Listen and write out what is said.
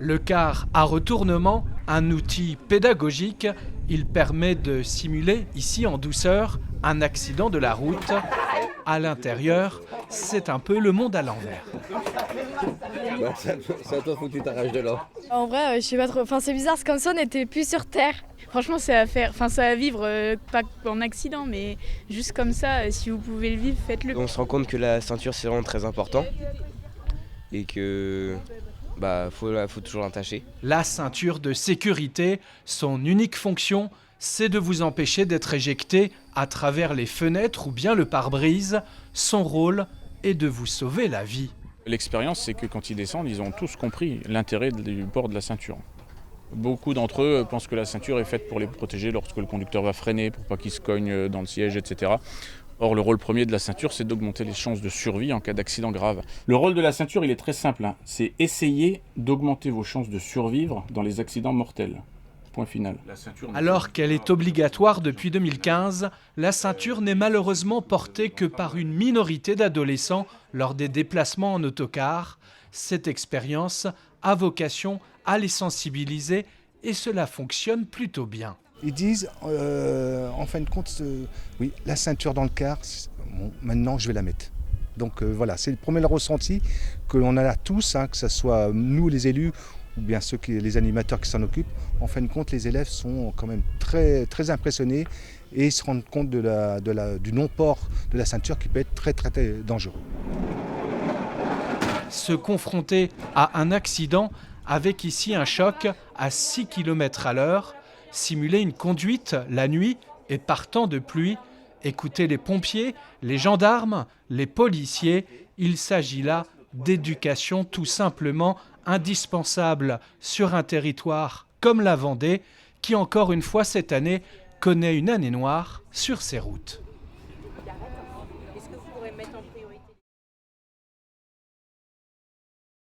Le car à retournement, un outil pédagogique, il permet de simuler, ici en douceur, un accident de la route. À l'intérieur, c'est un peu le monde à l'envers. Bah, c'est à toi, faut que tu t'arraches de là. En vrai, je sais pas trop. Enfin, c'est bizarre, c'est comme ça, on n'était plus sur Terre. Franchement, c'est à faire. Enfin, c'est à vivre, pas en accident, mais juste comme ça. Si vous pouvez le vivre, faites-le. On se rend compte que la ceinture c'est vraiment très important et que faut toujours l'attacher. La ceinture de sécurité, son unique fonction, c'est de vous empêcher d'être éjecté à travers les fenêtres ou bien le pare-brise. Son rôle est de vous sauver la vie. L'expérience, c'est que quand ils descendent, ils ont tous compris l'intérêt du port de la ceinture. Beaucoup d'entre eux pensent que la ceinture est faite pour les protéger lorsque le conducteur va freiner, pour pas qu'il se cogne dans le siège, etc. Or, le rôle premier de la ceinture, c'est d'augmenter les chances de survie en cas d'accident grave. Le rôle de la ceinture, il est très simple, hein. C'est essayer d'augmenter vos chances de survivre dans les accidents mortels. Point final. Alors qu'elle est obligatoire depuis 2015, la ceinture n'est malheureusement portée que par une minorité d'adolescents lors des déplacements en autocar. Cette expérience a vocation à les sensibiliser et cela fonctionne plutôt bien. Ils disent, en fin de compte, oui, la ceinture dans le car, bon, maintenant je vais la mettre. Donc voilà, c'est le premier ressenti que l'on a là tous, hein, que ce soit nous les élus ou bien les animateurs qui s'en occupent. En fin de compte, les élèves sont quand même très, très impressionnés et ils se rendent compte du non-port de la ceinture qui peut être très, très, très dangereux. Se confronter à un accident avec ici un choc à 6 km à l'heure, simuler une conduite la nuit et par temps de pluie, écouter les pompiers, les gendarmes, les policiers, il s'agit là d'éducation tout simplement indispensable sur un territoire comme la Vendée, qui encore une fois cette année connaît une année noire sur ses routes. Est-ce que vous pourrez mettre en priorité